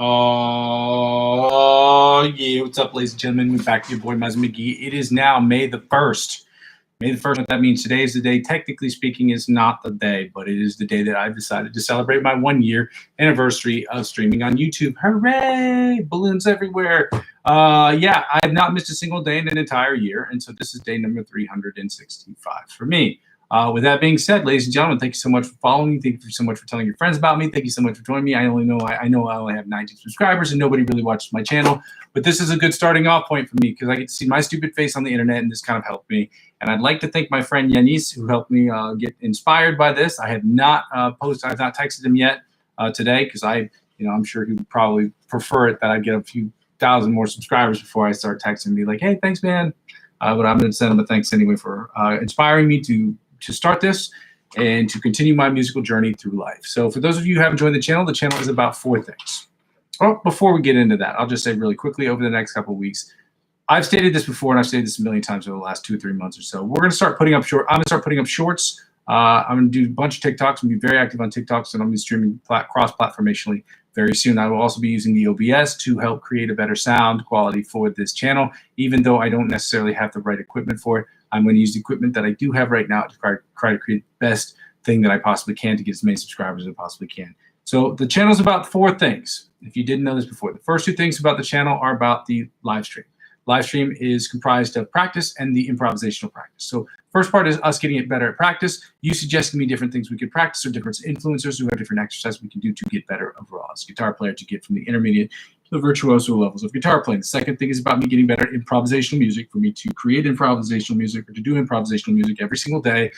Oh, yeah. What's up, ladies and gentlemen? We're back to your boy, Muzzy McGee. It is now May the 1st. May the 1st, what that means, today is the day. Technically speaking, is not the day, but it is the day that I've decided to celebrate my 1-year anniversary of streaming on YouTube. Hooray! Balloons everywhere. Yeah, I have not missed a single day in an entire year, and so this is day number 365 for me. With that being said, ladies and gentlemen, thank you so much for following me. Thank you so much for telling your friends about me. Thank you so much for joining me. I know I only have 19 subscribers and nobody really watches my channel, but this is a good starting off point for me because I get to see my stupid face on the internet, and this kind of helped me. And I'd like to thank my friend Yanis, who helped me get inspired by this. I have not I've not texted him yet today because I'm sure he would probably prefer it that I get a few thousand more subscribers before I start texting me like, hey, thanks, man. But I'm going to send him a thanks anyway for inspiring me to start this and to continue my musical journey through life. So for those of you who haven't joined the channel is about 4 things. Oh, before we get into that, I'll just say really quickly, over the next couple of weeks, I've stated this before, and I've stated this a million times over the last 2 or 3 months or so. We're going to start putting up I'm going to start putting up shorts. I'm going to do a bunch of TikToks. I'm going to be very active on TikToks, and I'm going to be streaming cross-platformationally very soon. I will also be using the OBS to help create a better sound quality for this channel, even though I don't necessarily have the right equipment for it. I'm going to use the equipment that I do have right now to try to create the best thing that I possibly can to get as many subscribers as I possibly can. So the channel is about 4 things, if you didn't know this before. The first 2 things about the channel are about the live stream. Live stream is comprised of practice and the improvisational practice. So first part is us getting it better at practice. You suggested to me different things we could practice, or different influencers who have different exercises we can do to get better overall as a guitar player, to get from the intermediate to the virtuoso levels of guitar playing. The second thing is about me getting better at improvisational music, for me to create improvisational music or to do improvisational music every single day,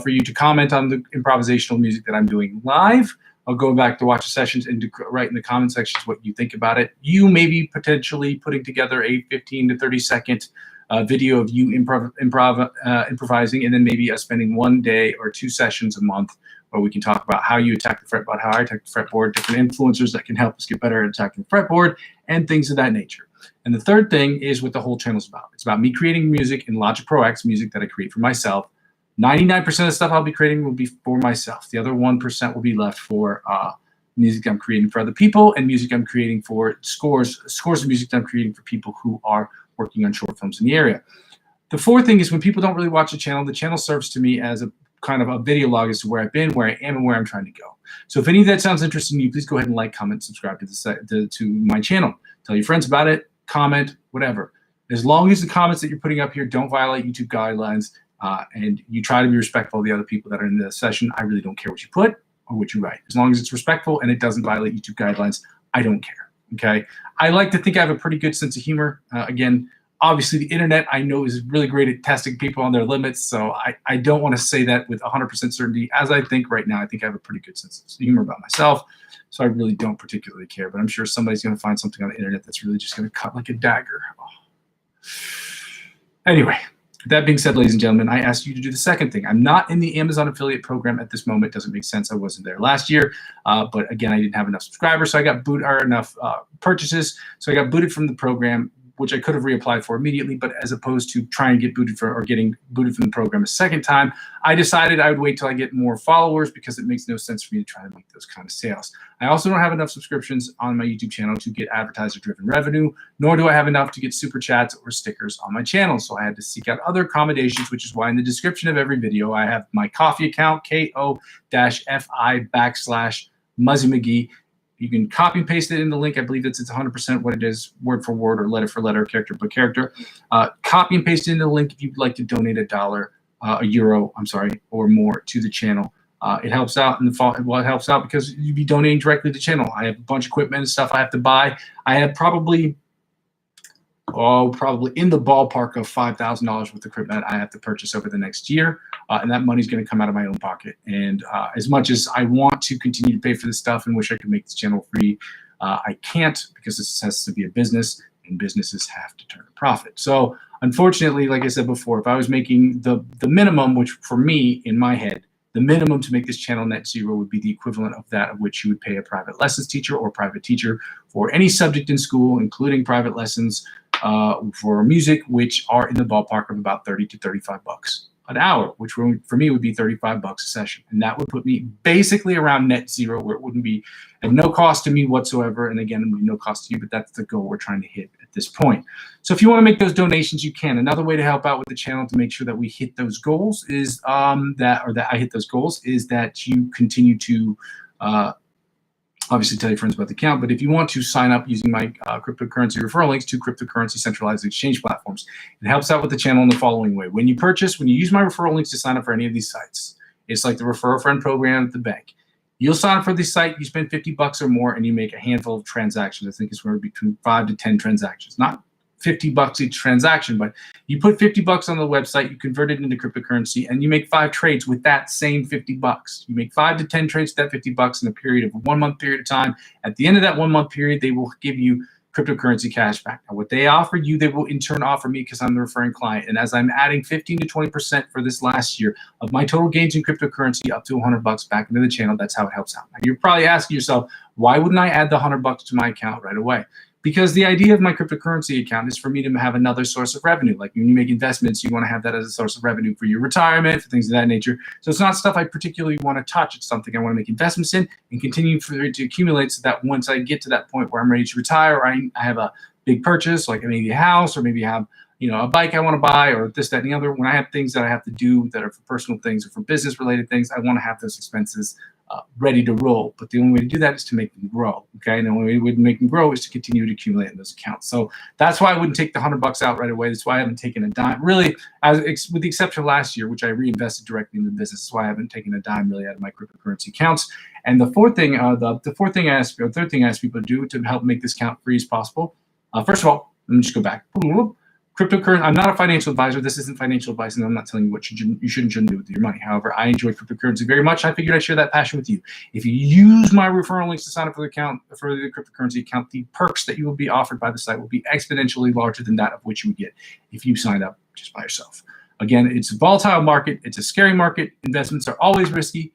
for you to comment on the improvisational music that I'm doing live. I'll go back to watch the sessions and to write in the comment sections what you think about it. You may be potentially putting together a 15 to 30 second video of you improvising, and then maybe spending 1 day or 2 sessions a month where we can talk about how you attack the fretboard, how I attack the fretboard, different influencers that can help us get better at attacking the fretboard, and things of that nature. And the third thing is what the whole channel is about. It's about me creating music in Logic Pro X, music that I create for myself. 99% of the stuff I'll be creating will be for myself. The other 1% will be left for music I'm creating for other people, and music I'm creating for scores of music that I'm creating for people who are working on short films in the area. The fourth thing is when people don't really watch the channel serves to me as a kind of a video log as to where I've been, where I am, and where I'm trying to go. So if any of that sounds interesting to you, please go ahead and like, comment, subscribe to my channel. Tell your friends about it, comment, whatever. As long as the comments that you're putting up here don't violate YouTube guidelines, and you try to be respectful of the other people that are in the session, I really don't care what you put or what you write. As long as it's respectful and it doesn't violate YouTube guidelines, I don't care, okay? I like to think I have a pretty good sense of humor. Again, obviously the internet I know is really great at testing people on their limits, so I don't want to say that with 100% certainty. As I think right now, I think I have a pretty good sense of humor about myself, so I really don't particularly care, but I'm sure somebody's going to find something on the internet that's really just going to cut like a dagger. Oh. Anyway. That being said, ladies and gentlemen, I asked you to do the second thing. I'm not in the Amazon affiliate program at this moment. Doesn't make sense. I wasn't there last year. But again, I didn't have enough subscribers, so I got booted, or enough purchases. So I got booted from the program, which I could have reapplied for immediately, but as opposed to trying to get booted for, or getting booted from the program a second time, I decided I would wait till I get more followers because it makes no sense for me to try to make those kind of sales. I also don't have enough subscriptions on my YouTube channel to get advertiser-driven revenue, nor do I have enough to get super chats or stickers on my channel. So I had to seek out other accommodations, which is why in the description of every video, I have my Ko-fi account, ko-fi/Muzzy McGee. You can copy and paste it in the link. I believe it's 100% what it is, word for word or letter for letter, character per character. Copy and paste it in the link if you'd like to donate $1, €1, I'm sorry, or more to the channel. It helps out in the fall. Well, it helps out because you'd be donating directly to the channel. I have a bunch of equipment and stuff I have to buy. I have probably in the ballpark of $5,000 worth of equipment I have to purchase over the next year, and that money's going to come out of my own pocket. And as much as I want to continue to pay for this stuff and wish I could make this channel free, I can't, because this has to be a business, and businesses have to turn a profit. So unfortunately, like I said before, if I was making the minimum, which for me in my head, the minimum to make this channel net zero would be the equivalent of that of which you would pay a private lessons teacher or private teacher for any subject in school, including private lessons for music, which are in the ballpark of about 30 to 35 bucks an hour, which for me would be $35 a session. And that would put me basically around net zero, where it wouldn't be at no cost to me whatsoever. And again, no cost to you, but that's the goal we're trying to hit at this point. So if you want to make those donations, you can. Another way to help out with the channel to make sure that we hit those goals is that I hit those goals is that you continue to obviously tell your friends about the account, but if you want to sign up using my cryptocurrency referral links to cryptocurrency centralized exchange platforms, it helps out with the channel in the following way. When you use my referral links to sign up for any of these sites, it's like the refer a friend program at the bank. You'll sign up for this site, you spend $50 or more, and you make a handful of transactions. I think it's somewhere between 5 to 10 transactions, not $50 each transaction, but you put $50 on the website, you convert it into cryptocurrency, and you make 5 trades with that same $50. You make 5 to 10 trades with that $50 in a period of a 1 month period of time. At the end of that 1 month period, they will give you cryptocurrency cash back. Now, what they offer you, they will in turn offer me because I'm the referring client. And as I'm adding 15 to 20% for this last year of my total gains in cryptocurrency up to $100 back into the channel, that's how it helps out. Now, you're probably asking yourself, why wouldn't I add the $100 to my account right away? Because the idea of my cryptocurrency account is for me to have another source of revenue. Like when you make investments, you want to have that as a source of revenue for your retirement, for things of that nature. So it's not stuff I particularly want to touch. It's something I want to make investments in and continue for it to accumulate so that once I get to that point where I'm ready to retire, or I have a big purchase, like maybe a house, or maybe have a bike I want to buy, or this, that, and the other. When I have things that I have to do that are for personal things or for business related things, I want to have those expenses ready to roll. But the only way to do that is to make them grow. Okay, and the only way to make them grow is to continue to accumulate in those accounts. So that's why I wouldn't take the $100 out right away. That's why I haven't taken a dime, really, with the exception of last year, which I reinvested directly in the business. That's why I haven't taken a dime really out of my cryptocurrency accounts. And the third thing I ask people to do to help make this account free as possible. First of all, let me just go back. Cryptocurrency. I'm not a financial advisor. This isn't financial advice, and I'm not telling you what you shouldn't do with your money. However, I enjoy cryptocurrency very much. I figured I'd share that passion with you. If you use my referral links to sign up for the cryptocurrency account, the perks that you will be offered by the site will be exponentially larger than that of which you would get if you signed up just by yourself. Again, it's a volatile market. It's a scary market. Investments are always risky.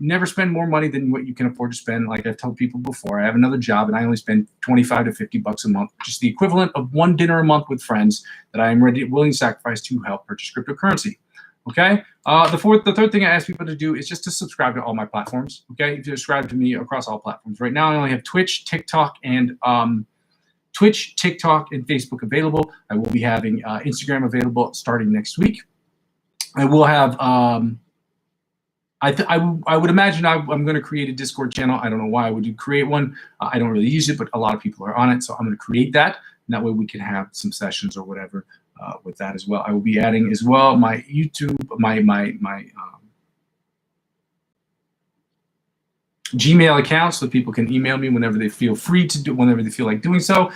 Never spend more money than what you can afford to spend. Like I've told people before, I have another job and I only spend $25 to $50 a month, which is the equivalent of one dinner a month with friends that I am willing to sacrifice to help purchase cryptocurrency. Okay. The third thing I ask people to do is just to subscribe to all my platforms. Okay. If you subscribe to me across all platforms. Right now, I only have Twitch, TikTok, and Facebook available. I will be having Instagram available starting next week. I will have. I would imagine I'm going to create a Discord channel. I don't know why I would create one. I don't really use it, but a lot of people are on it. So I'm going to create that. And that way we can have some sessions or whatever with that as well. I will be adding as well my YouTube, my Gmail account so people can email me whenever they feel free to do, whenever they feel like doing so.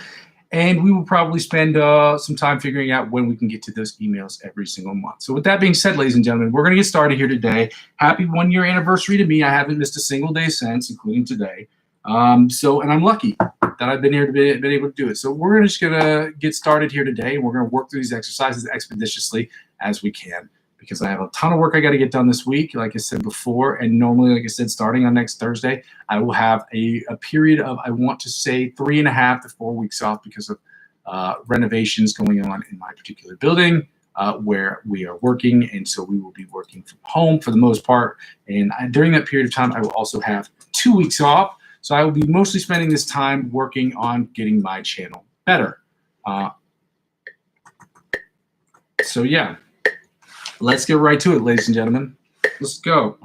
And we will probably spend some time figuring out when we can get to those emails every single month. So with that being said, ladies and gentlemen, we're going to get started here today. Happy 1 year anniversary to me. I haven't missed a single day since, including today. And I'm lucky that I've been here to been able to do it. So we're just going to get started here today. And we're going to work through these exercises expeditiously as we can, because I have a ton of work I got to get done this week, like I said before. And normally, like I said, starting on next Thursday, I will have a period of, I want to say, 3.5 to 4 weeks off because of renovations going on in my particular building where we are working. And so we will be working from home for the most part. And during that period of time, I will also have 2 weeks off. So I will be mostly spending this time working on getting my channel better. So yeah. Let's get right to it, ladies and gentlemen. Let's go.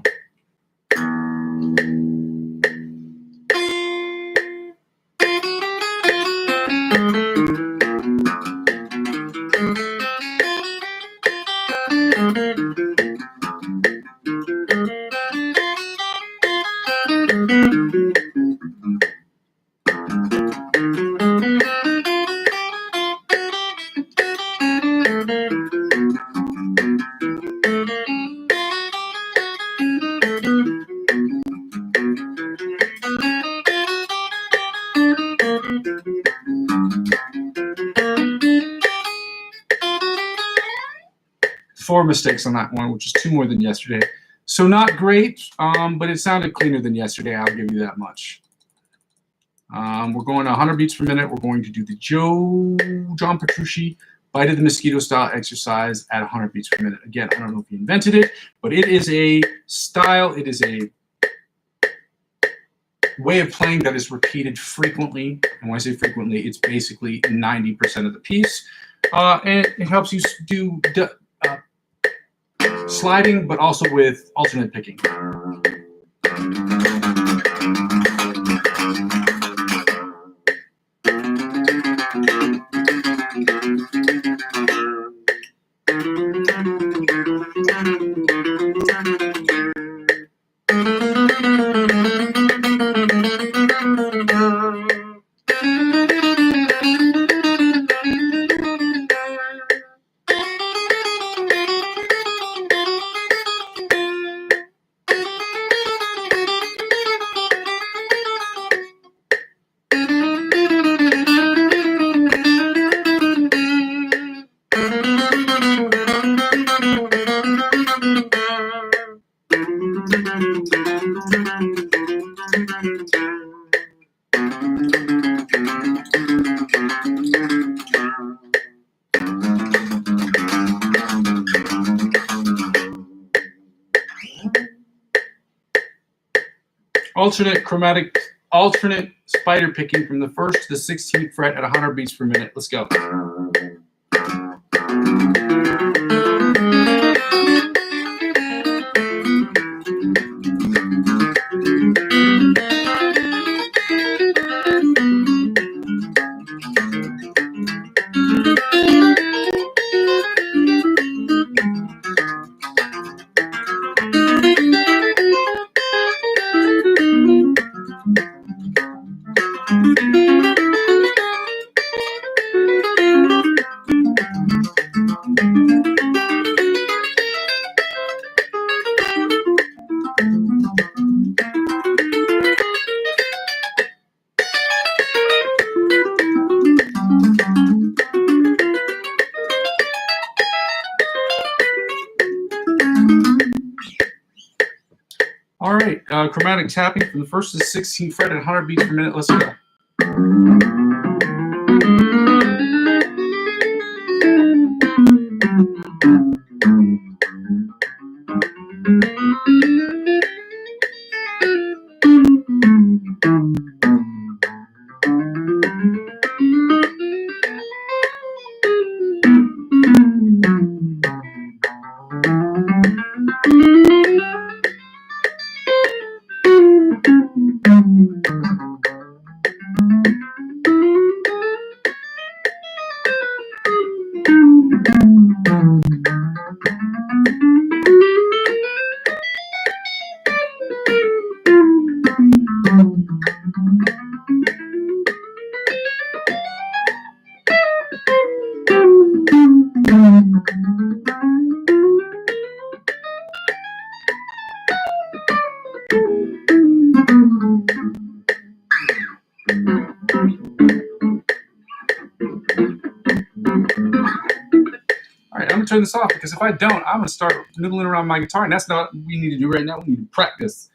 Four mistakes on that one, which is 2 more than yesterday. So not great, but it sounded cleaner than yesterday. I'll give you that much. We're going to 100 beats per minute. We're going to do the John Petrucci Bite of the Mosquito style exercise at 100 beats per minute. Again, I don't know if he invented it, but it is a style. It is a way of playing that is repeated frequently. And when I say frequently, it's basically 90% of the piece. And it helps you do sliding, but also with alternate picking. Alternate spider picking from the 1st to the 16th fret at 100 beats per minute. Let's go. All right, chromatic tapping from the 1st to the 16th fret at 100 beats per minute. Let's go. All right, I'm gonna turn this off because if I don't, I'm gonna start noodling around my guitar, and that's not what we need to do right now. We need to practice.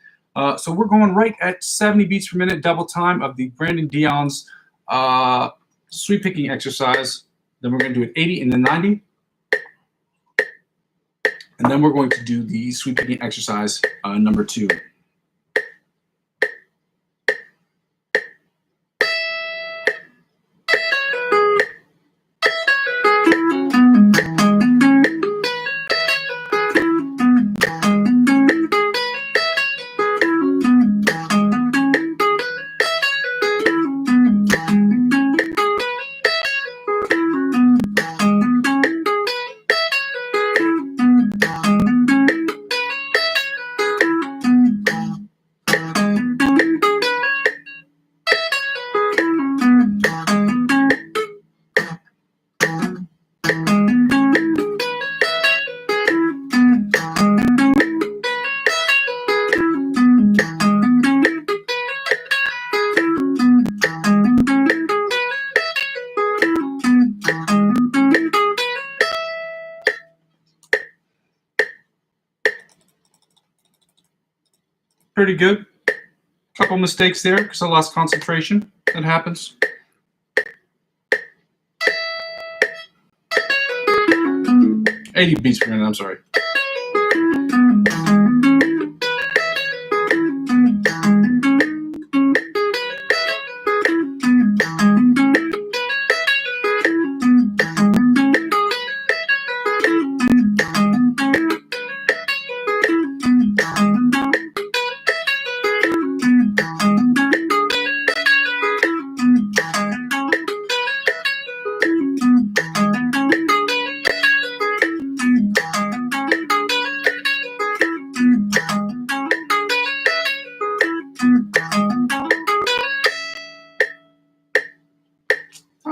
So we're going right at 70 beats per minute, double time of the Brandon Dion's sweep picking exercise. Then we're gonna do it 80 and then 90. And then we're going to do the sweep picking exercise number 2. Pretty good. Couple mistakes there because I lost concentration. That happens. 80 beats per minute, I'm sorry.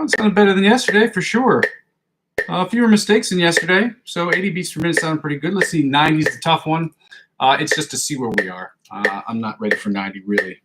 Sounded better than yesterday, for sure. Fewer mistakes than yesterday, so 80 beats per minute sounded pretty good. Let's see, 90 is the tough one. It's just to see where we are. I'm not ready for 90, really.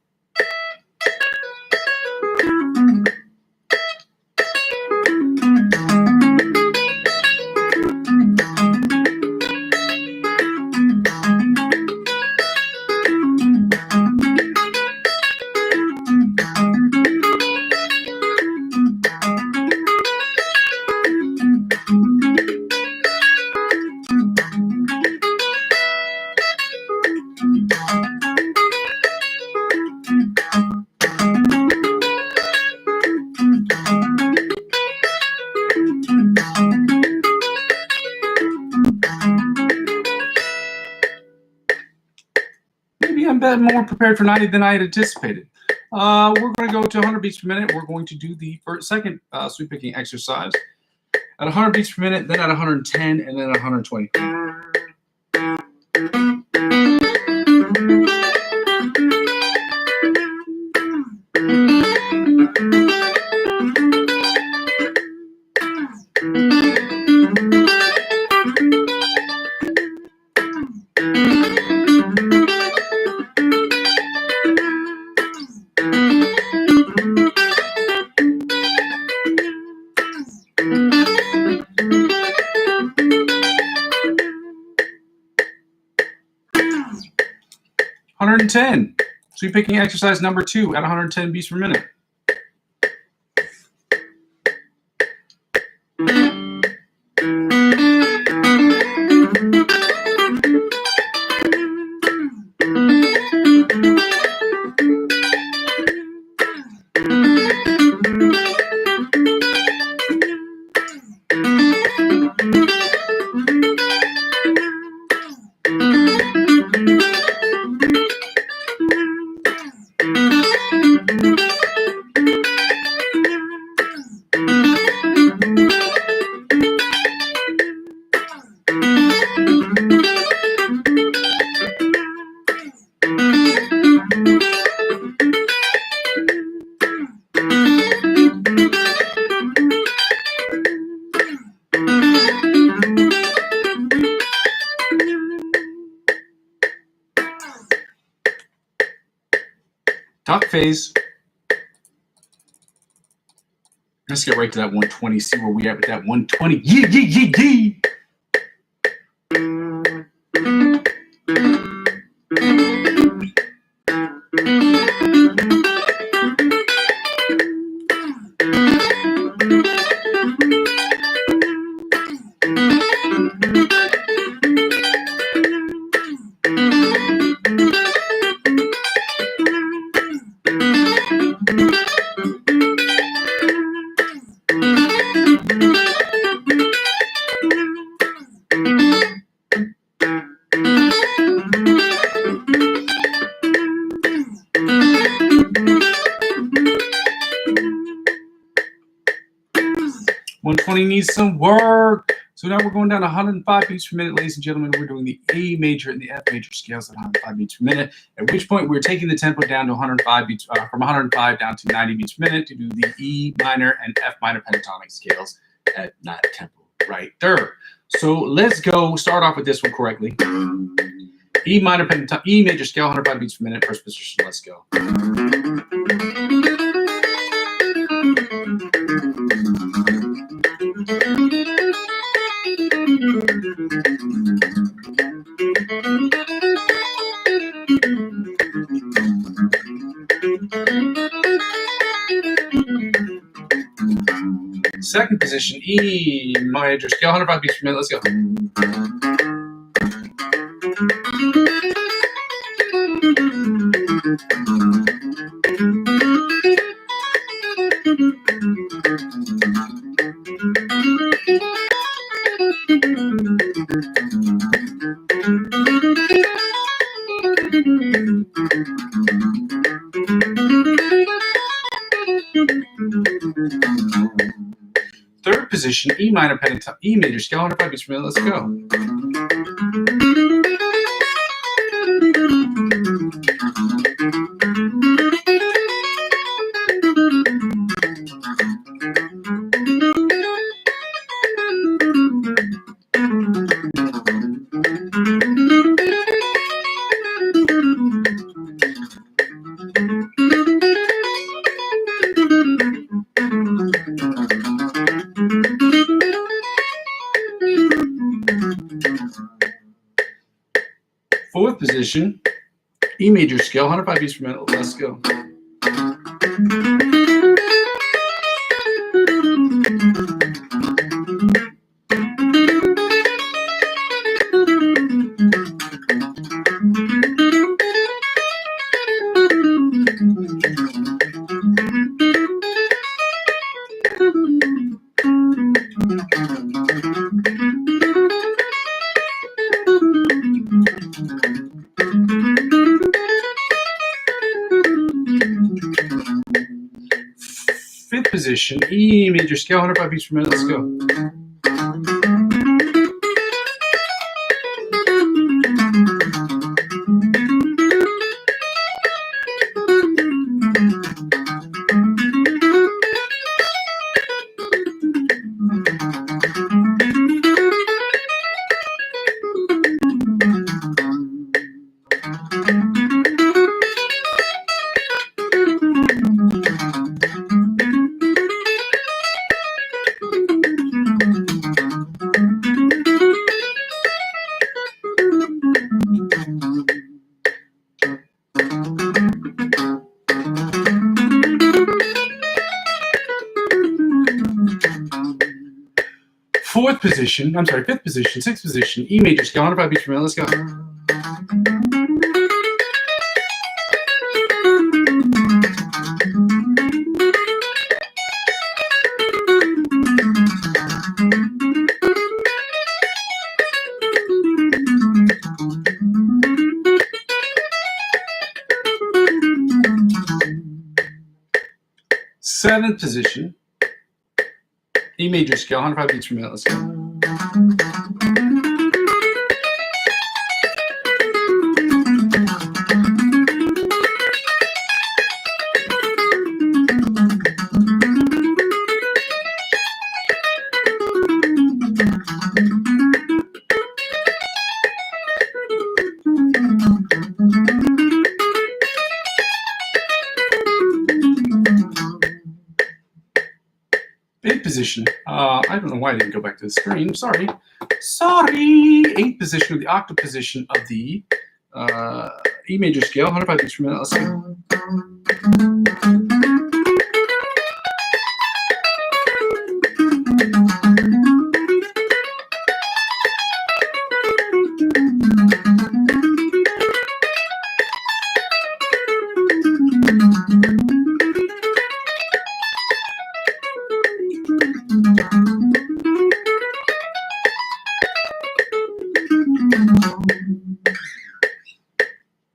Maybe I'm more prepared for 90 than I had anticipated. We're going to go to 100 beats per minute. We're going to do the second sweep picking exercise at 100 beats per minute, then at 110, and then at 120. $110. Sweep picking exercise number 2 at 110 beats per minute. Talk phase. Let's get right to that 120, see where we at with that 120. Yee, yee, yee, yee. Needs some work. So now we're going down to 105 beats per minute, ladies and gentlemen. We're doing the A major and the F major scales at 105 beats per minute, at which point we're taking the tempo down to 105 beats, from 105 down to 90 beats per minute to do the E minor and F minor pentatonic scales at that tempo right there. So let's go start off with this one correctly. E major scale, 105 beats per minute, first position, let's go. Second position, E major scale, 105 beats per minute. Let's go. Third position, E minor pentatonic, E major scale, 105 beats per minute. Let's go. Fourth position, E major scale, 105 beats per minute. Let's go. Fifth position, E major scale, 105 beats per minute. Let's go. Fifth position, sixth position, E major scale, 105 beats per minute. Let's go. Seventh position, E major scale, 105 beats per minute. Let's go. Eighth position. I don't know why I didn't go back to the screen. Sorry. Eighth position, of the octave position of the E major scale, 105 beats per minute. Let's go.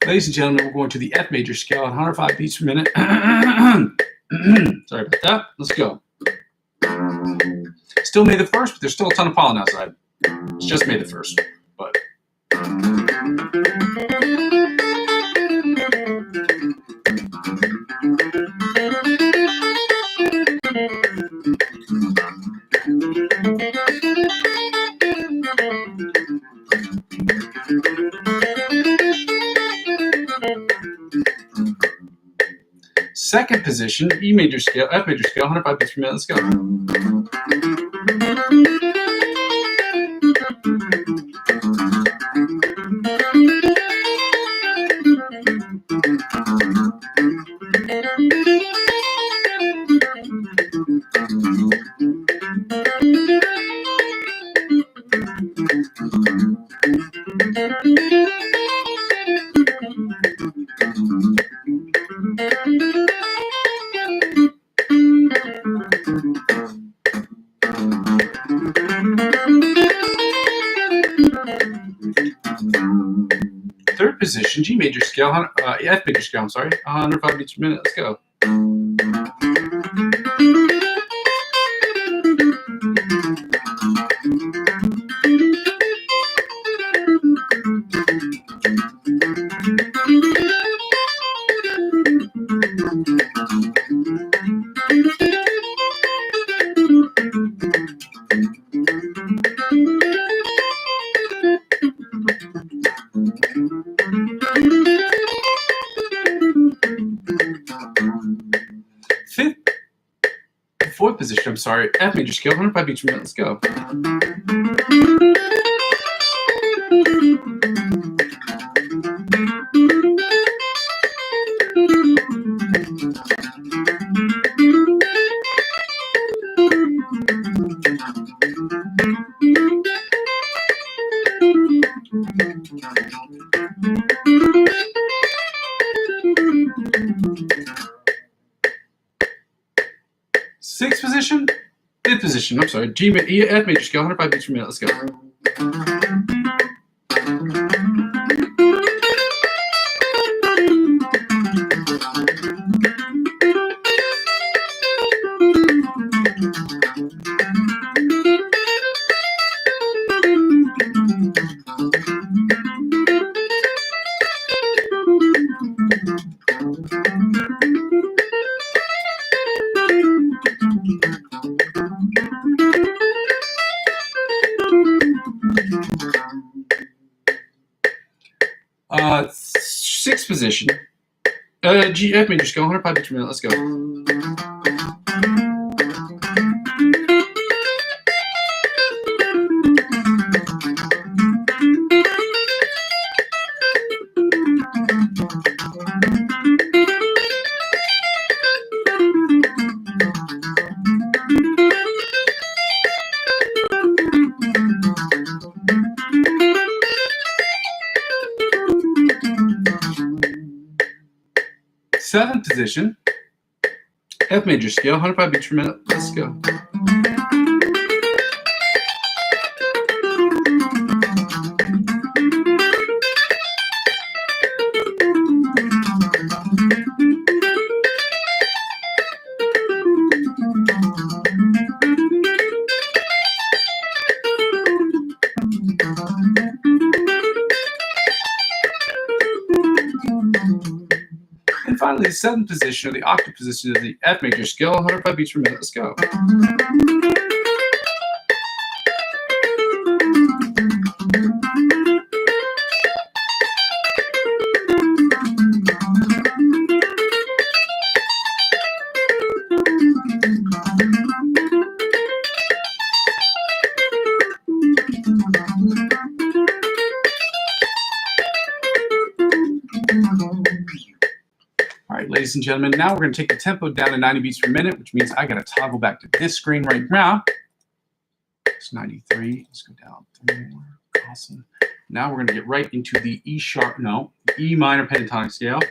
Ladies and gentlemen, we're going to the F major scale at 105 beats per minute. Sorry about that. Let's go. Still May the 1st, but there's still a ton of pollen outside. It's just May the 1st, but. Second position, E major scale, F major scale, 105 beats per minute. Let's go. Third position, G major scale, F major scale, I'm sorry, 105 beats per minute. Let's go. Fourth position, I'm sorry, F major scale, 105 beats per minute. Let's go. Sixth position, fifth position, I'm sorry, F major scale, 105 beats per minute. Let's go. Sixth position, F major scale, 105 beats per minute. Let's go. Seventh position, F major scale, 105 beats per minute. Let's go. And finally, the seventh position, or the octave position of the F major scale, 105 beats per minute. Let's go. All right, ladies and gentlemen, now we're going to take the tempo down to 90 beats per minute, which means I got to toggle back to this screen right now. It's 93. Let's go down 3 more. Awesome. Now we're going to get right into the E minor pentatonic scale.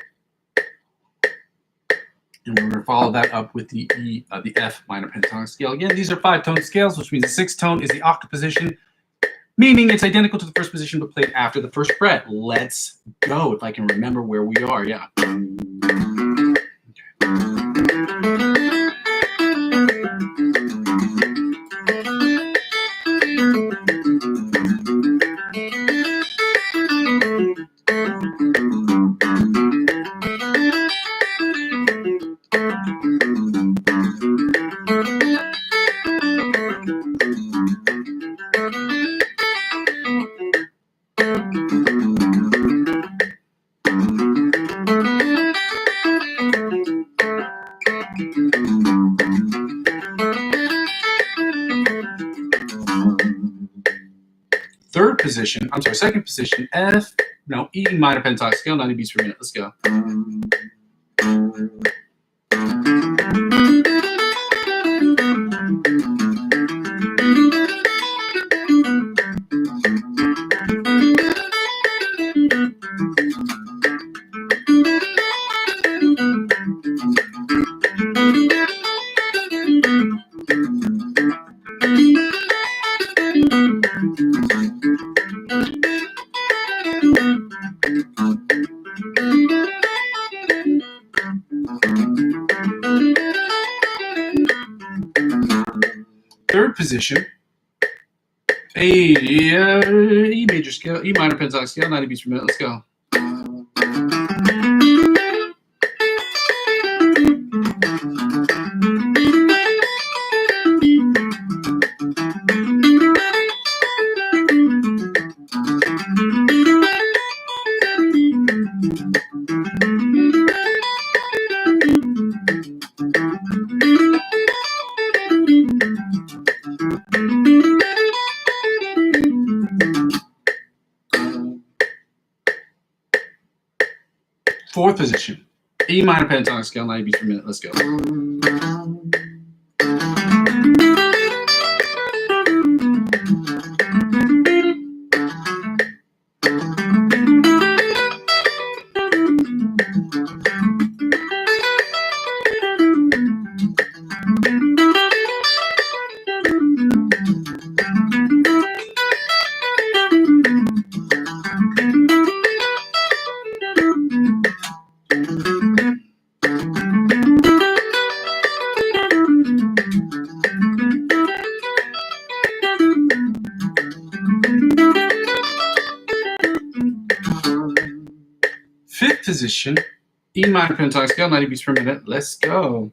And we're going to follow that up with the F minor pentatonic scale. Again, these are 5-tone scales, which means the 6th tone is the octave position, meaning it's identical to the first position but played after the first fret. Let's go, if I can remember where we are. Yeah. Second position, E minor pentatonic scale, 90 beats per minute. Let's go. Third position, E major scale, E minor pentatonic scale, 90 beats per minute. Let's go. Fourth position, E minor pentatonic scale, 90 beats per minute. Let's go. Fifth position, E minor pentatonic scale, 90 beats per minute. Let's go.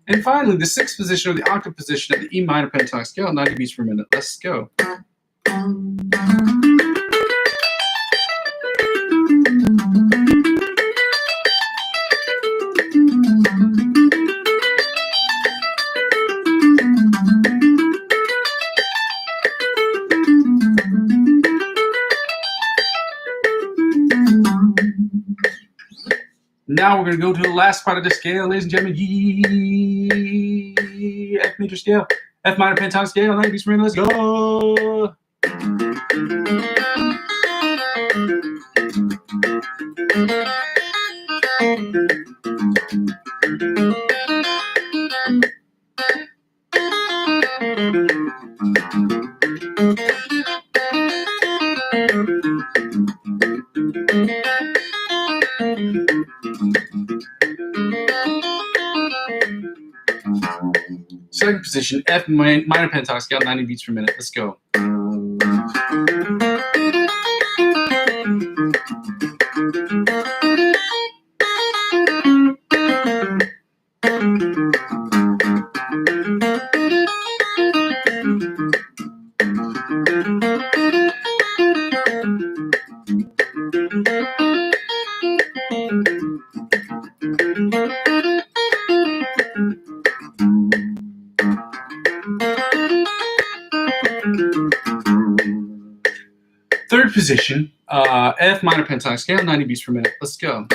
And finally, the sixth position, or the octave position of the E minor pentatonic scale, 90 beats per minute. Let's go. Now we're going to go to the last part of the scale, ladies and gentlemen. F major scale, F minor pentatonic scale, 90 beats per minute. Let's go. Second position, F minor pentatonic scale, 90 beats per minute. Let's go. Third position, F minor pentatonic scale, 90 beats per minute. Let's go.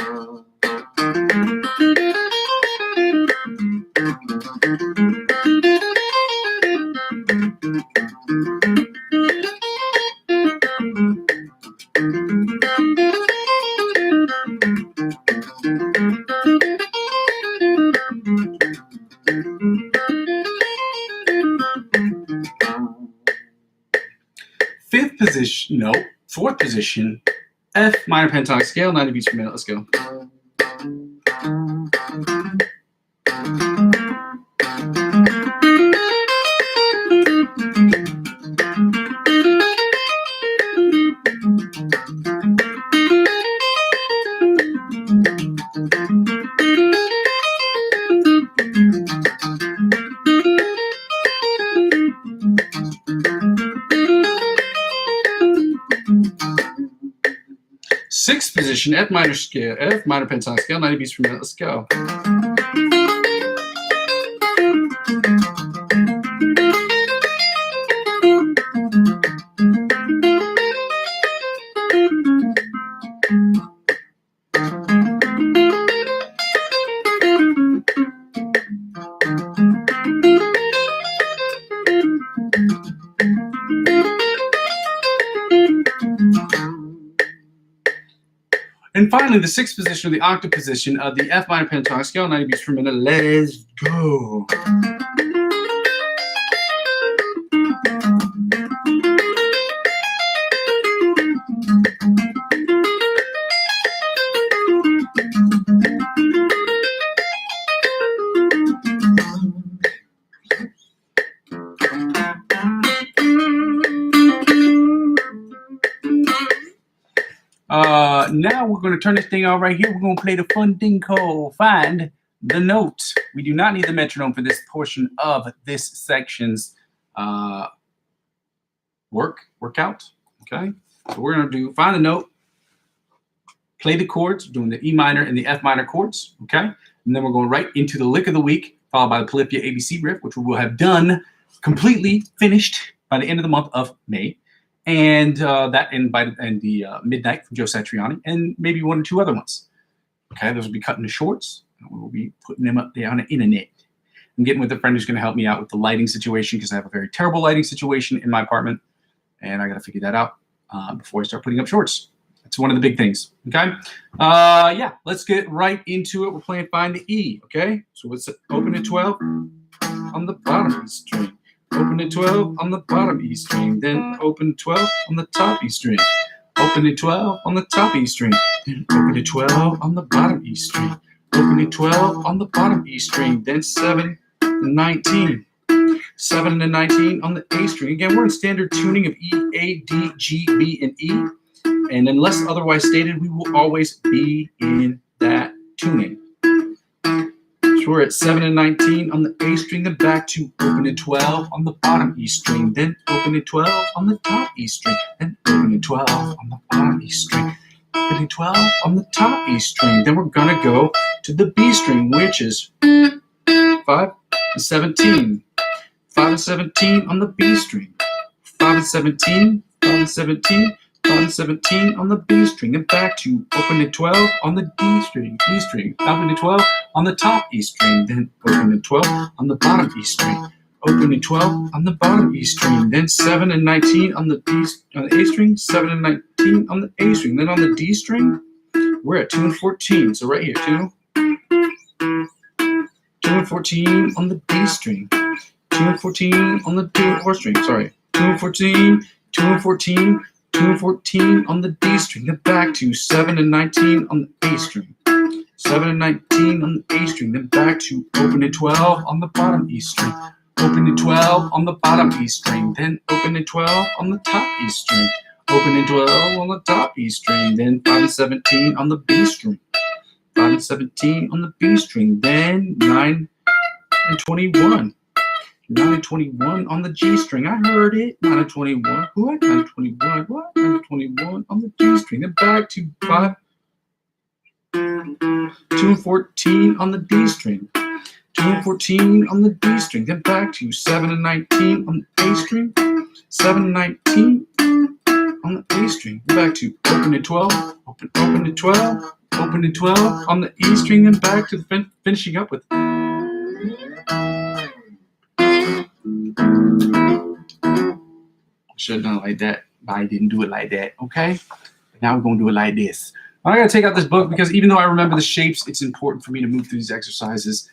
Fifth position, no, fourth position, F minor pentatonic scale, 90 beats per minute. Let's go. Sixth position, F minor pentatonic scale, 90 beats per minute. Let's go. And finally, the sixth position, or the octave position of the F minor pentatonic scale, 90 beats per minute. Let's go. Now we're going to turn this thing on right here. We're going to play the fun thing called Find the Note. We do not need the metronome for this portion of this section's workout. Okay, so we're going to do Find the Note, play the chords, doing the E minor and the F minor chords. Okay, and then we're going right into the lick of the week, followed by the Polyphia ABC riff, which we will have done completely finished by the end of the month of May. And the Midnight from Joe Satriani, and maybe one or two other ones. Okay, those will be cut into shorts, and we'll be putting them up there on the internet. I'm getting with a friend who's going to help me out with the lighting situation, because I have a very terrible lighting situation in my apartment, and I got to figure that out before I start putting up shorts. That's one of the big things. Okay, yeah, let's get right into it. We're playing Find the E. Okay, so let's open at 12 on the bottom of the string. Open at 12 on the bottom E string, then open 12 on the top E string. Open at 12 on the top E string, then open at 12 on the bottom E string. Open at 12 on the bottom E string, then 7 and 19. 7 and 19 on the A string. Again, we're in standard tuning of E, A, D, G, B, and E. And unless otherwise stated, we will always be in that tuning. So we're at 7 and 19 on the A string, then back to open at 12 on the bottom E string, then open at 12 on the top E string, then open at 12 on the bottom E string, open at 12 on the top E string. Then we're gonna go to the B string, which is 5 and 17. 5 and 17 on the B string. 5 and 17, 5 and 17. 5 and 17 on the B string, and back to open at 12 on the D string, E string, open at 12 on the top E string, then open at 12 on the bottom E string, open at 12 on the bottom E string, then 7 and 19 on the A string, 7 and 19 on the A string, then on the D string, we're at 2 and 14. So right here, 2 and 14 on the D string, 2 and 14 on the D and 4 string. Sorry, 2 and 14, 2 and 14. 2 and 14 on the D string, then back to 7 and 19 on the A string. 7 and 19 on the A string, then back to open at 12 on the bottom E string. Open at 12 on the bottom E string, then open at 12 on the top E string. Open at 12 on the top E string, then 5 and 17 on the B string. 5 and 17 on the B string, then 9 and 21. 9 and 21 on the G string. I heard it. 9 and 21. What? 9 and 21. What? 9 and 21 on the G string. Then back to 5. 2 and 14 on the D string. 2 and 14 on the D string. Then back to 7 and 19 on the A string. 7 and 19 on the A string. Then back to open at 12. Open at 12. Open at 12 on the E string. Then back to finishing up with. Should have done it like that, but I didn't do it like that. Okay, now we're gonna do it like this. I gotta take out this book because even though I remember the shapes, it's important for me to move through these exercises.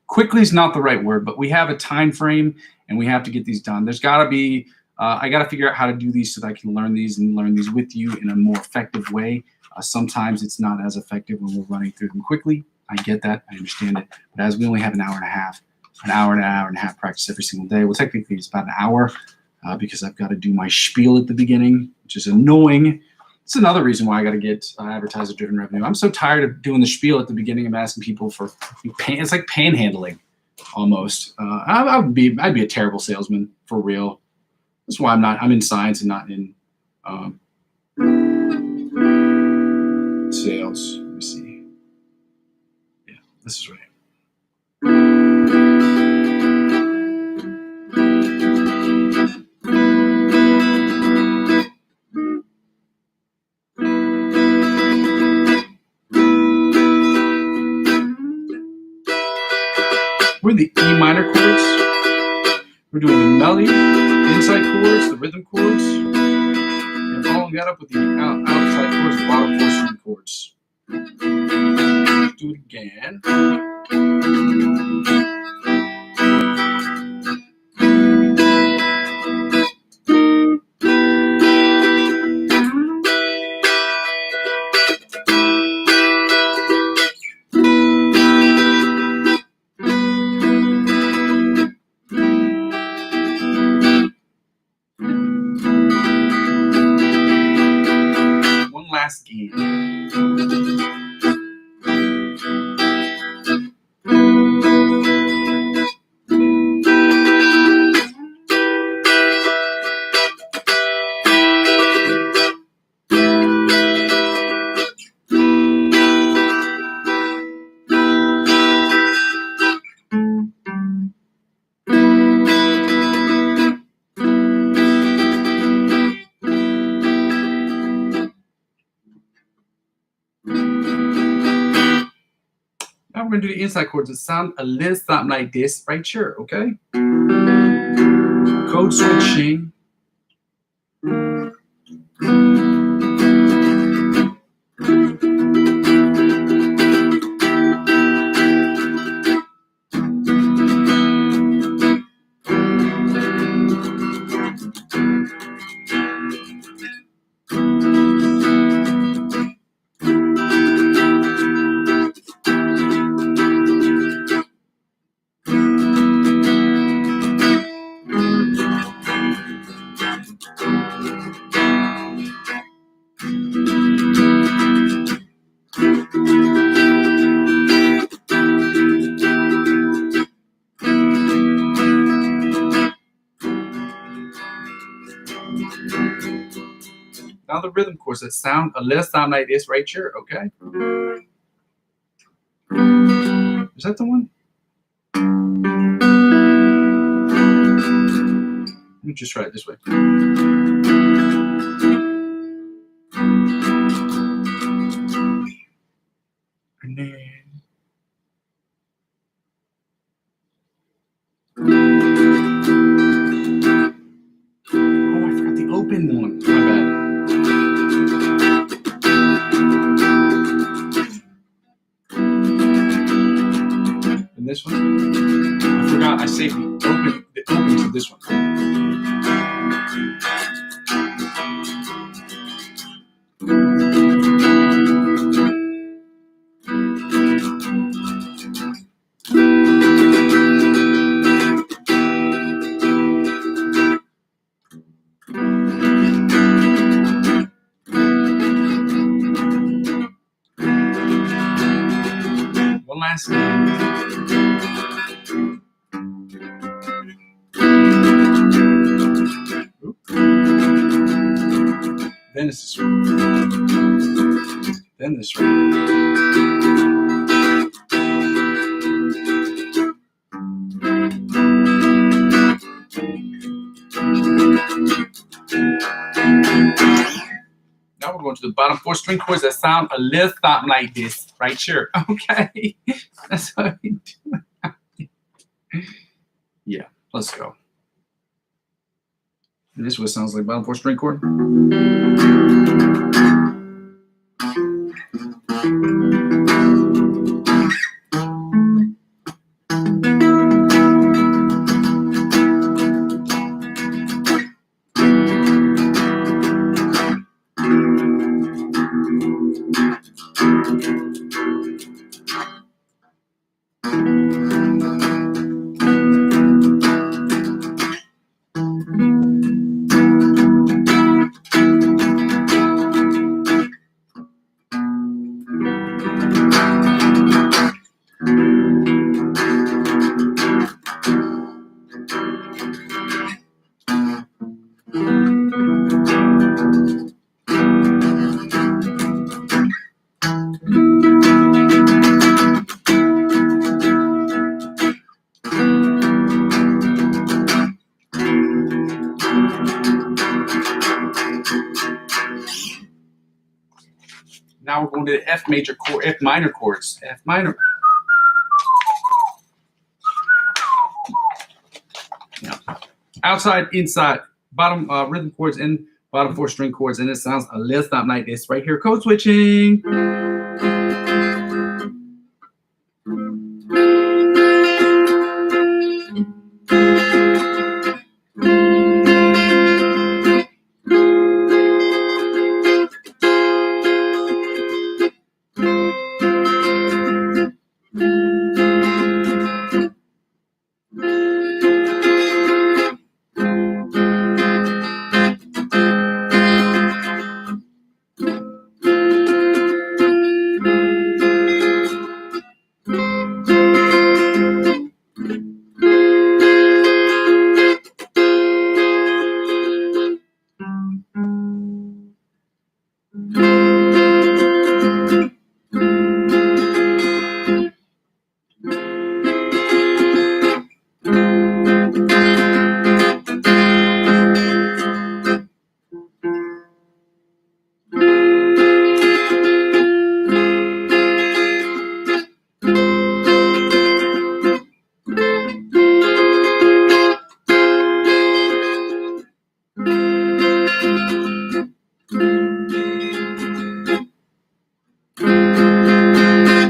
Quickly is not the right word, but we have a time frame and we have to get these done. There's gotta be, I gotta figure out how to do these so that I can learn these and learn these with you in a more effective way. Sometimes it's not as effective when we're running through them quickly. I get that, I understand it, but as we only have an hour and a half practice every single day. Well, technically it's about an hour because I've got to do my spiel at the beginning, which is annoying. It's another reason why I got to get advertiser-driven revenue. I'm so tired of doing the spiel at the beginning. I'm asking people for it's like panhandling almost. I'd be a terrible salesman for real. That's why I'm in science and not in sales. Let me see. Yeah, this is right. We're in the E minor chords. We're doing the melody, the inside chords, the rhythm chords, and following one got up with the outside chords, the bottom 4 string chords. Let's do it again. One last game. Now we're going to do the inside chords that sound a little something like this right here, okay? Code switching. Now the rhythm chords that sound a little sound like this right here, okay? Is that the one? Let me just try it this way. And then oh, I forgot the open one. My bad. And this one, I forgot I saved the open to this one. One last time. Then it's this one. Then this one. Now we're going to the bottom 4 string chords that sound a little something like this right here. Okay, that's what we do. Yeah, let's go. And this is what it sounds like, bottom 4 string chord. Now we're going to the F major chord, F minor chords. F minor. Yeah. Outside, inside, bottom rhythm chords and bottom 4 string chords, and it sounds a little something like this right here. Code switching.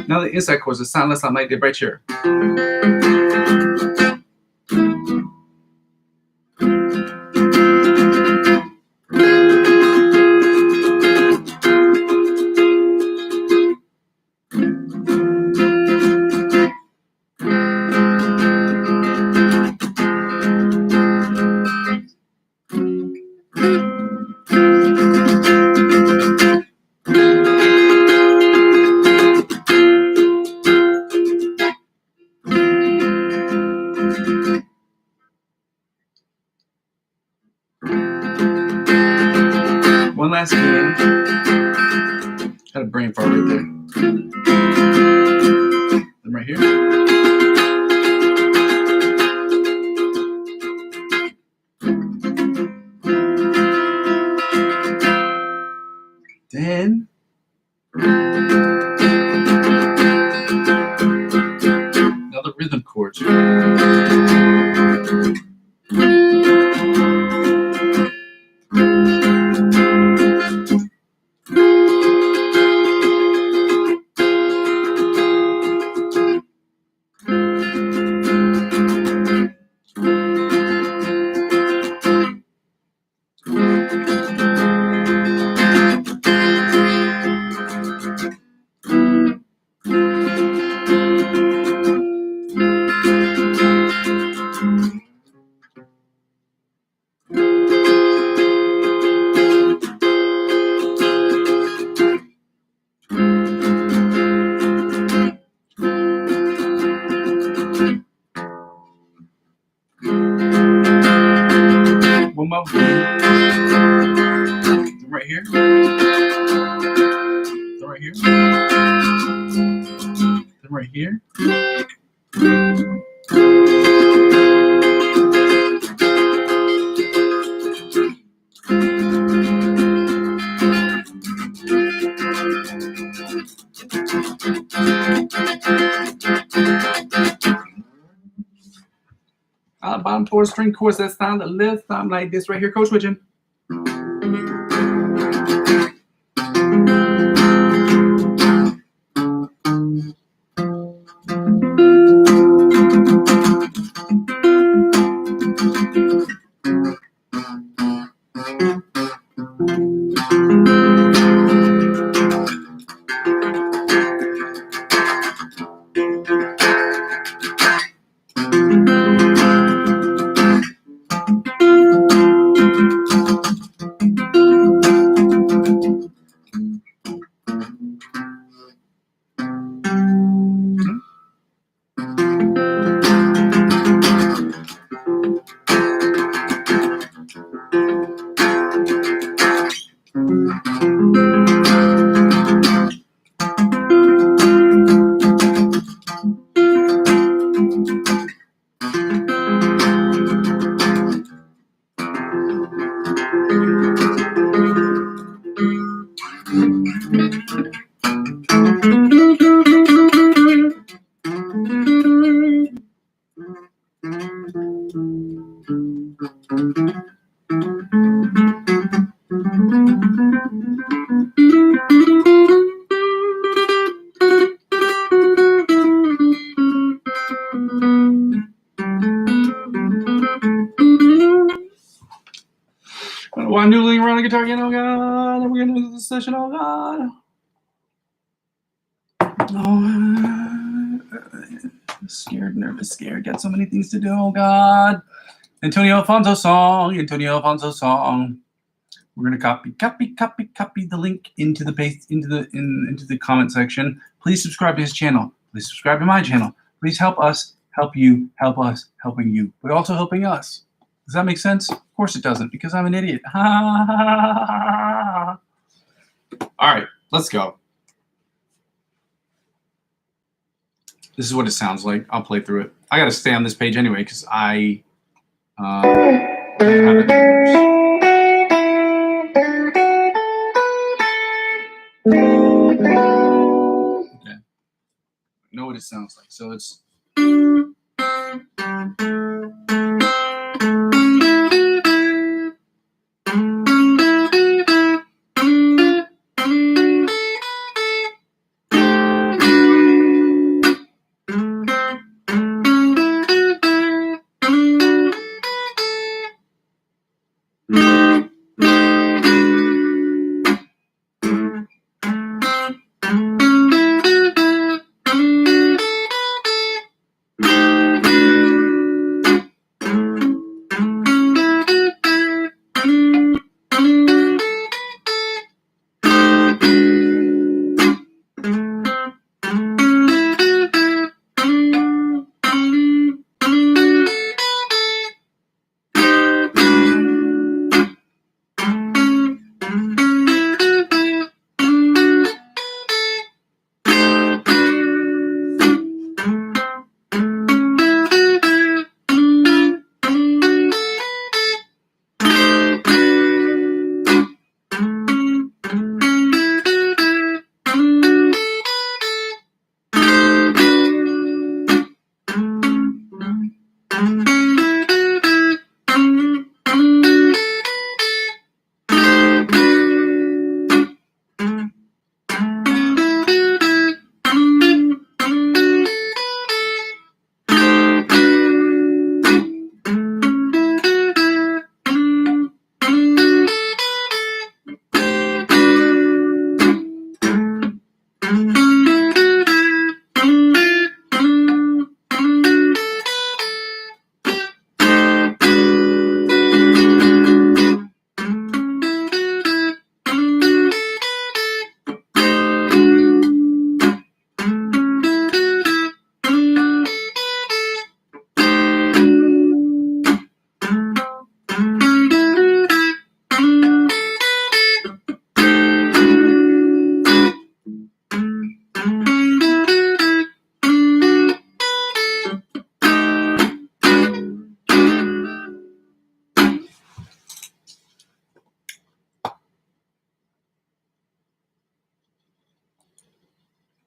Now the inside chords, it sounds something like that right here. One last again. Got a brain fart right there. And right here. Then another rhythm chord. One more. Right here. Right here. Right here. Bottom 4 string chords that sound a little something like this right here. Code switching. guitar again, oh God. We're going to do this session, oh God. Oh, scared, nervous, scared. Got so many things to do, oh God. Antonio Alfonso song. We're going to copy the link into the paste, into the comment section. Please subscribe to his channel. Please subscribe to my channel. Please help us, help you, help us, helping you, but also helping us. Does that make sense? Of course it doesn't, because I'm an idiot. All right, let's go. This is what it sounds like. I'll play through it. I got to stay on this page anyway, because I have it. Okay. Know what it sounds like. So it's.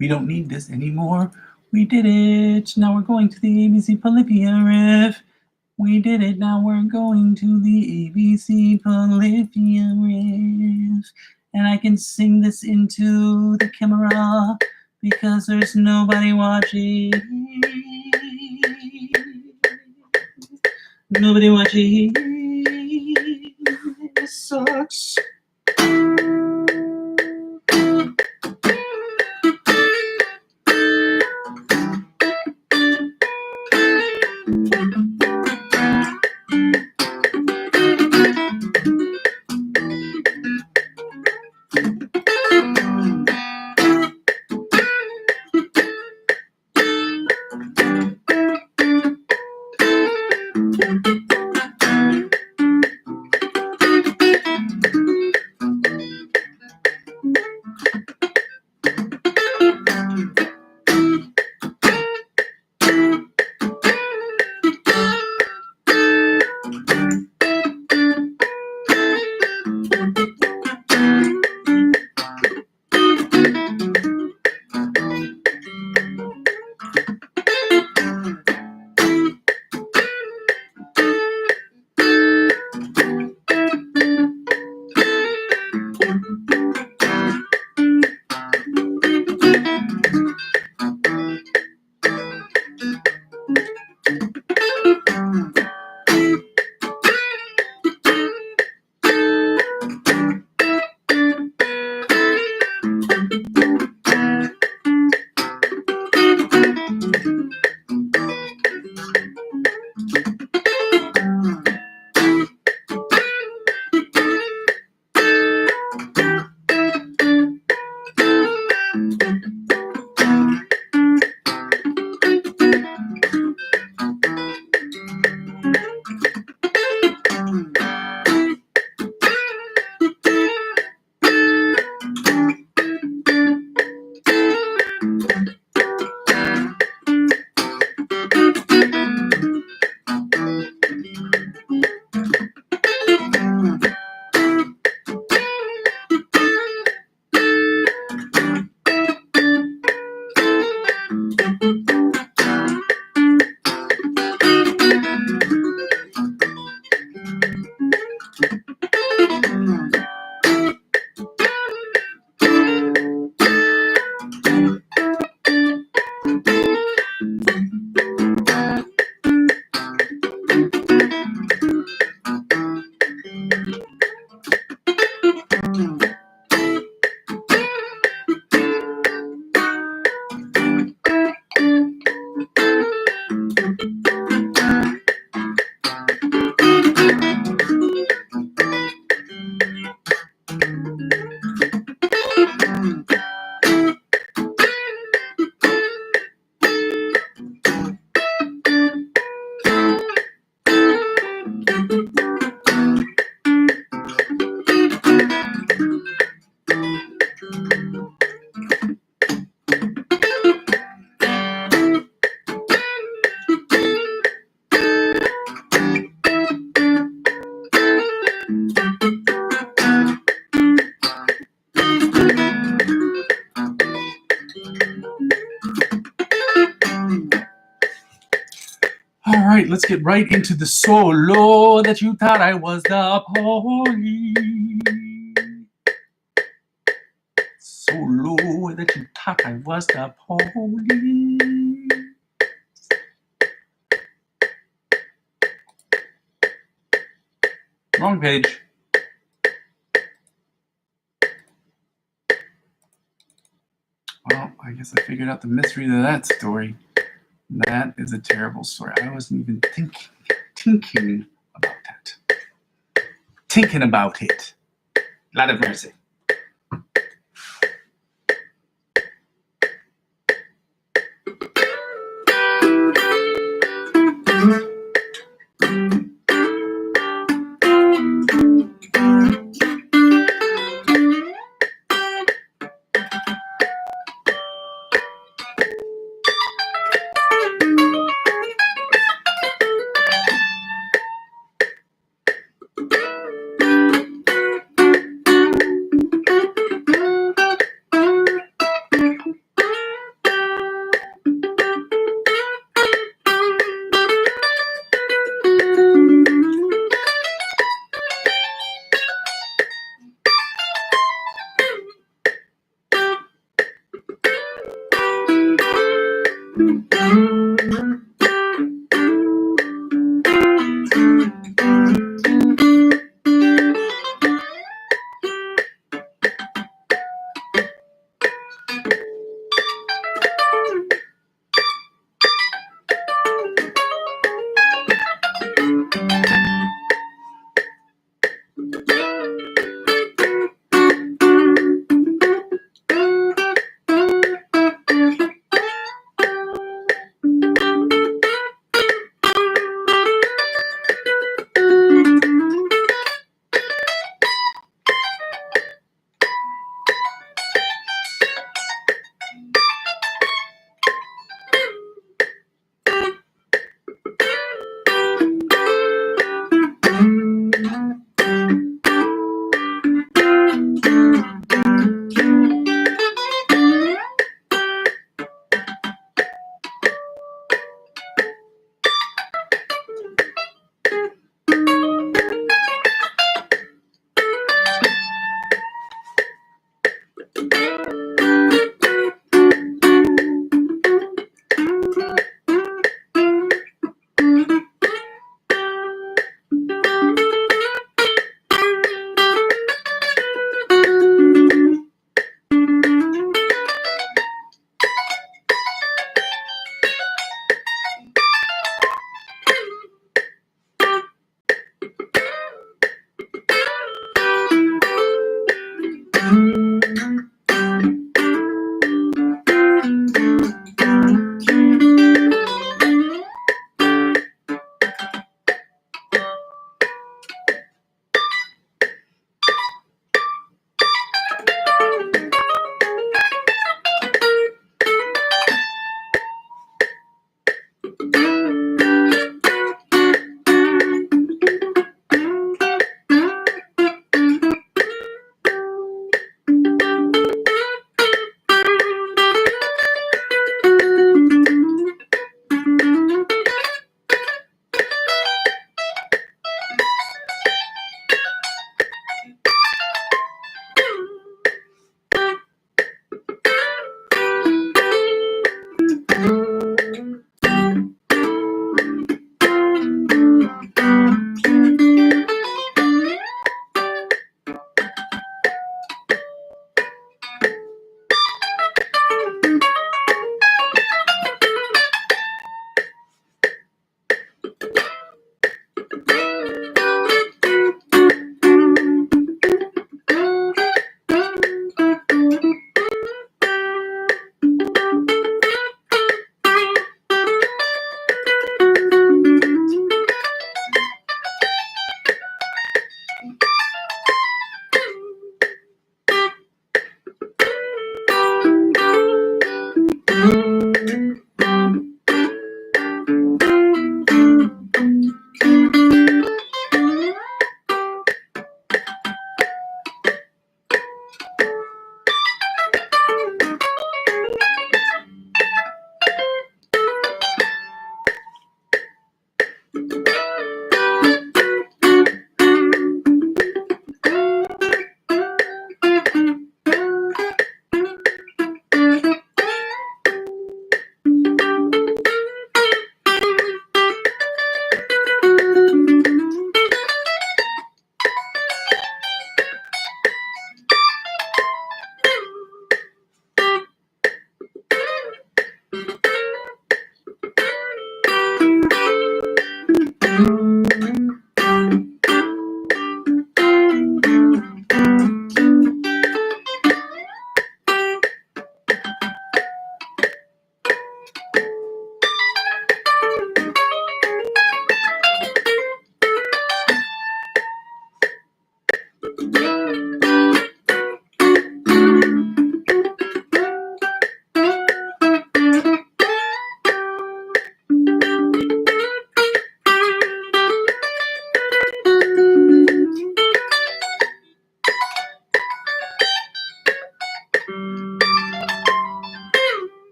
We don't need this anymore. We did it. Now we're going to the ABC Polyphia riff. We did it. Now we're going to the ABC Polyphia riff. And I can sing this into the camera because there's nobody watching. Nobody watching. This sucks. right, let's get right into the solo that you thought I was the police. Solo that you thought I was the police. Wrong page. Well, I guess I figured out the mystery to that story. That is a terrible story. I wasn't even thinking about that. Thinking about it. Lot of mercy.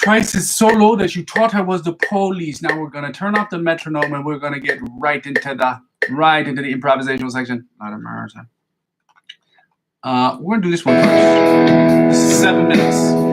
price is so low that you thought I was the police. Now we're gonna turn off the metronome and we're gonna get right into the improvisational section. Not a marathon. We're gonna do this one first. This is 7 minutes.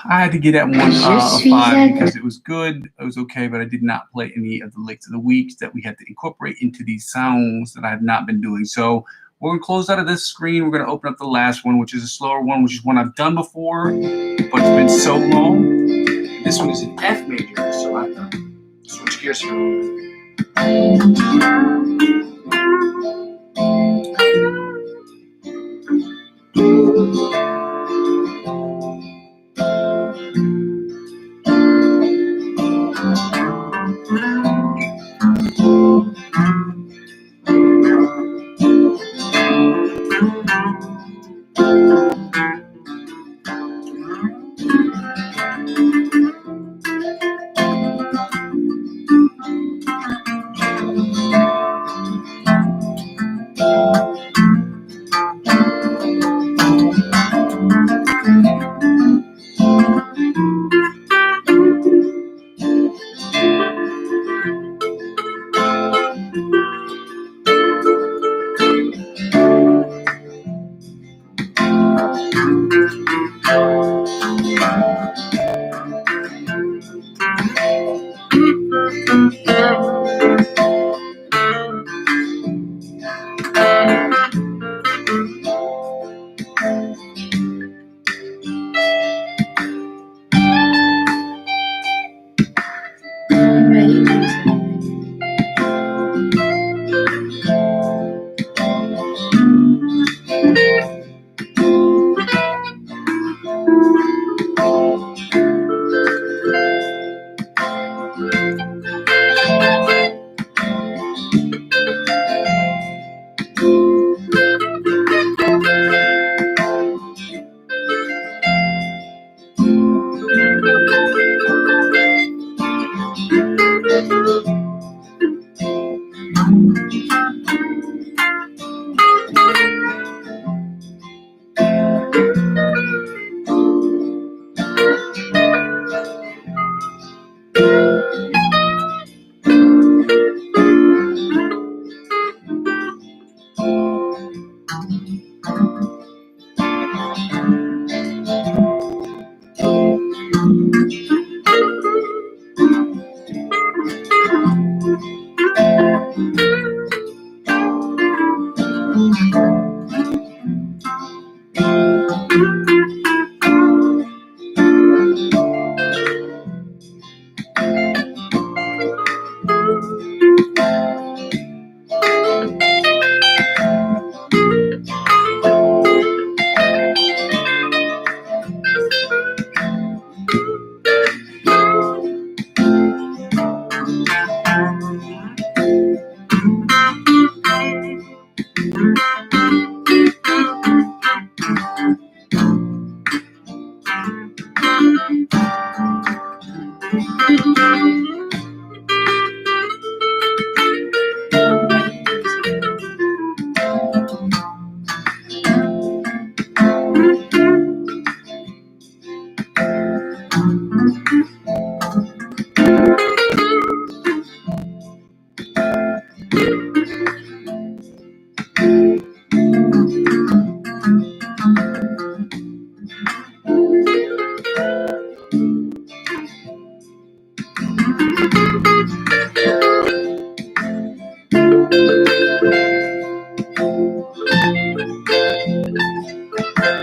I had to get that one a 5 because it was good. It was okay, but I did not play any of the licks of the week that we had to incorporate into these songs that I have not been doing. So we're going to close out of this screen. We're going to open up the last one, which is a slower one, which is one I've done before, but it's been so long. This one is in F major, so I have to switch gears here. Seven,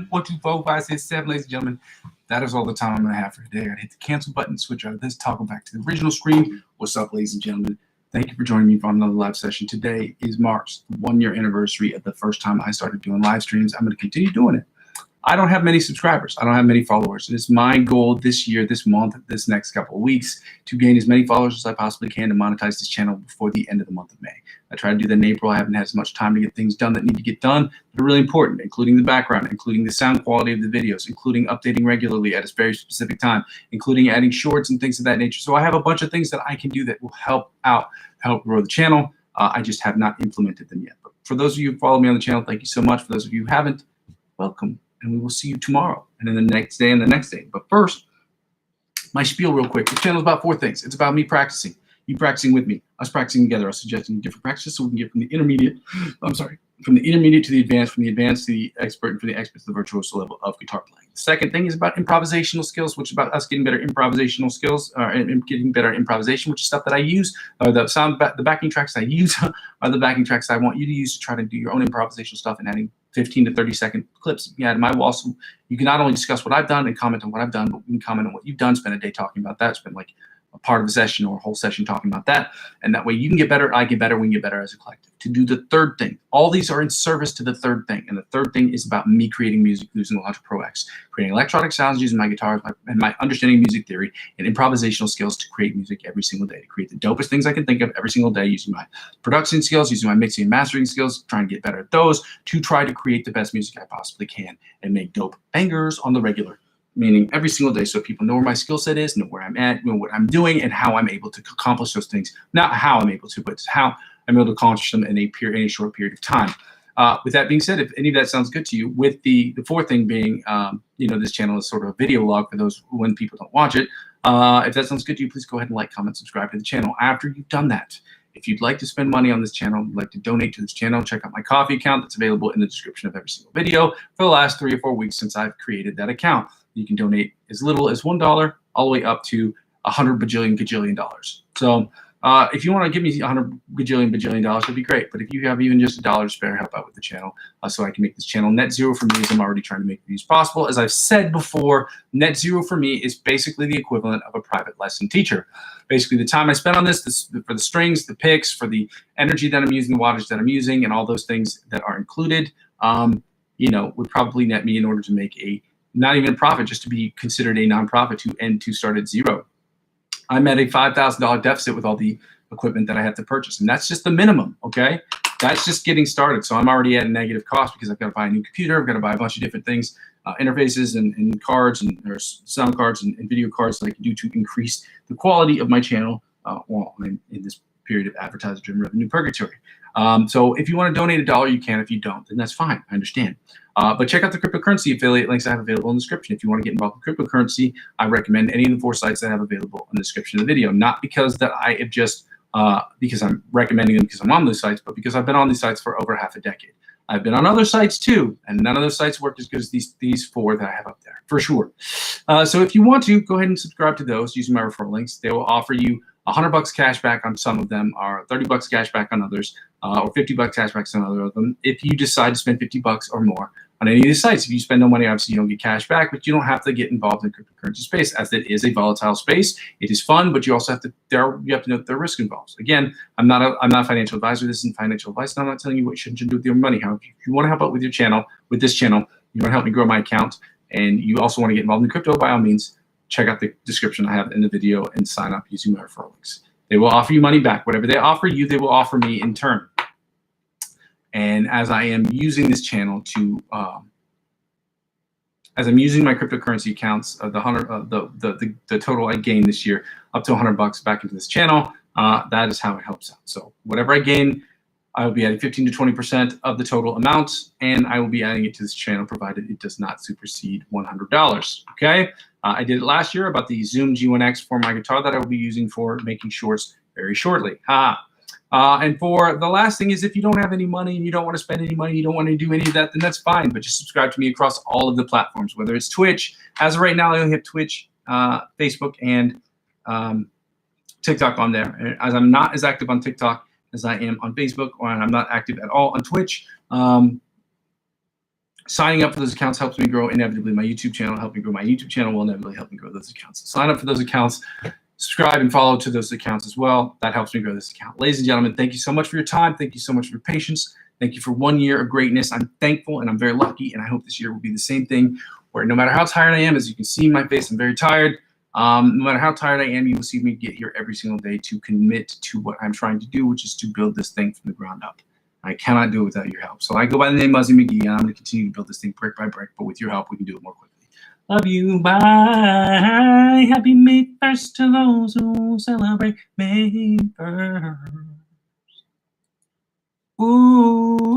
1, 2, 4, 5, 6, 7, ladies and gentlemen. That is all the time I'm going to have for today. I got to hit the cancel button, switch out of this, toggle back to the original screen. What's up, ladies and gentlemen? Thank you for joining me for another live session. Today is marks the 1-year anniversary of the first time I started doing live streams. I'm going to continue doing it. I don't have many subscribers. I don't have many followers. It is my goal this year, this month, this next couple of weeks to gain as many followers as I possibly can to monetize this channel before the end of the month of May. I tried to do that in April. I haven't had as much time to get things done that need to get done that are really important, including the background, including the sound quality of the videos, including updating regularly at a very specific time, including adding shorts and things of that nature. So I have a bunch of things that I can do that will help grow the channel. I just have not implemented them yet. But for those of you who follow me on the channel, thank you so much. For those of you who haven't, welcome. And we will see you tomorrow and then the next day and the next day. But first, my spiel real quick. The channel is about 4 things. It's about me practicing, you practicing with me, us practicing together, us suggesting different practices so we can get from the intermediate to the advanced, from the advanced to the expert, and from the expert to the virtuoso level of guitar playing. The second thing is about improvisational skills, which is about us getting better improvisational skills, and getting better improvisation, which is stuff that I use, or the backing tracks I use are the backing tracks I want you to use to try to do your own improvisational stuff and adding 15 to 30-second clips you add to my wall. So you can not only discuss what I've done and comment on what I've done, but we can comment on what you've done, spend a day talking about that, spend like a part of the session or a whole session talking about that. And that way you can get better, I get better, we can get better as a collective. To do the third thing, all these are in service to the third thing. And the third thing is about me creating music using Logic Pro X, creating electronic sounds using my guitar and my understanding music theory and improvisational skills to create music every single day, to create the dopest things I can think of every single day using my production skills, using my mixing and mastering skills, trying to get better at those, to try to create the best music I possibly can and make dope bangers on the regular. Meaning every single day, so people know where my skill set is, know where I'm at, know what I'm doing, and how I'm able to accomplish those things. Not how I'm able to, but how I'm able to accomplish them in a short period of time. With that being said, if any of that sounds good to you, with the fourth thing being, this channel is sort of a video log for those when people don't watch it. If that sounds good to you, please go ahead and like, comment, subscribe to the channel. After you've done that, if you'd like to spend money on this channel, you'd like to donate to this channel, check out my Ko-fi account that's available in the description of every single video for the last 3 or 4 weeks since I've created that account. You can donate as little as $1 all the way up to $100 bajillion dollars. So if you want to give me $100 bajillion dollars, that'd be great. But if you have even just $1 to spare, help out with the channel so I can make this channel net zero for me, as I'm already trying to make these possible. As I've said before, net zero for me is basically the equivalent of a private lesson teacher. Basically, the time I spend on this for the strings, the picks, for the energy that I'm using, the wattage that I'm using, and all those things that are included, would probably net me in order to make not even a profit, just to be considered a nonprofit to start at zero. I'm at a $5,000 deficit with all the equipment that I have to purchase, and that's just the minimum, okay? That's just getting started. So I'm already at a negative cost because I've got to buy a new computer, I've got to buy a bunch of different things, interfaces and cards and sound cards and video cards that I can do to increase the quality of my channel while I'm in this period of advertiser-driven revenue purgatory. So if you want to donate $1, you can. If you don't, then that's fine. I understand. But check out the cryptocurrency affiliate links I have available in the description. If you want to get involved with cryptocurrency, I recommend any of the 4 sites that I have available in the description of the video. Not because that I have just because I'm recommending them because I'm on those sites, but because I've been on these sites for over half a decade. I've been on other sites too, and none of those sites work as good as these 4 that I have up there, for sure. So if you want to, go ahead and subscribe to those using my referral links. They will offer you $100 cash back on some of them, or $30 cash back on others, or $50 cash back on other of them. If you decide to spend $50 or more on any of these sites, if you spend no money, obviously you don't get cash back, but you don't have to get involved in the cryptocurrency space, as it is a volatile space. It is fun, but you also have to you have to know that there are risks involved. Again, I'm not a financial advisor. This isn't financial advice, and I'm not telling you what you should do with your money. However, if you want to help out with your channel, with this channel, you want to help me grow my account, and you also want to get involved in crypto, by all means, check out the description I have in the video and sign up using my referral links. They will offer you money back. Whatever they offer you, they will offer me in turn. And as I am using this channel to, as I'm using my cryptocurrency accounts, the total I gained this year up to $100 back into this channel, that is how it helps out. So whatever I gain, I will be adding 15 to 20% of the total amount, and I will be adding it to this channel, provided it does not supersede $100. Okay. I did it last year about the Zoom G1X for my guitar that I will be using for making shorts very shortly. And for the last thing is, if you don't have any money and you don't want to spend any money, you don't want to do any of that, then that's fine. But just subscribe to me across all of the platforms, whether it's Twitch. As of right now, I only have Twitch, Facebook, and TikTok on there. As I'm not as active on TikTok as I am on Facebook, or I'm not active at all on Twitch. Signing up for those accounts helps me grow inevitably my YouTube channel. Help me grow my YouTube channel will inevitably help me grow those accounts. So sign up for those accounts, subscribe and follow to those accounts as well. That helps me grow this account. Ladies and gentlemen, thank you so much for your time. Thank you so much for your patience. Thank you for 1 year of greatness. I'm thankful and I'm very lucky, and I hope this year will be the same thing, where no matter how tired I am, as you can see in my face, I'm very tired. No matter how tired I am, you will see me get here every single day to commit to what I'm trying to do, which is to build this thing from the ground up. I cannot do it without your help. So I go by the name Muzzy McGee, and I'm going to continue to build this thing brick by brick, but with your help, we can do it more quickly. Love you. Bye. Happy May 1st to those who celebrate May 1st. Ooh.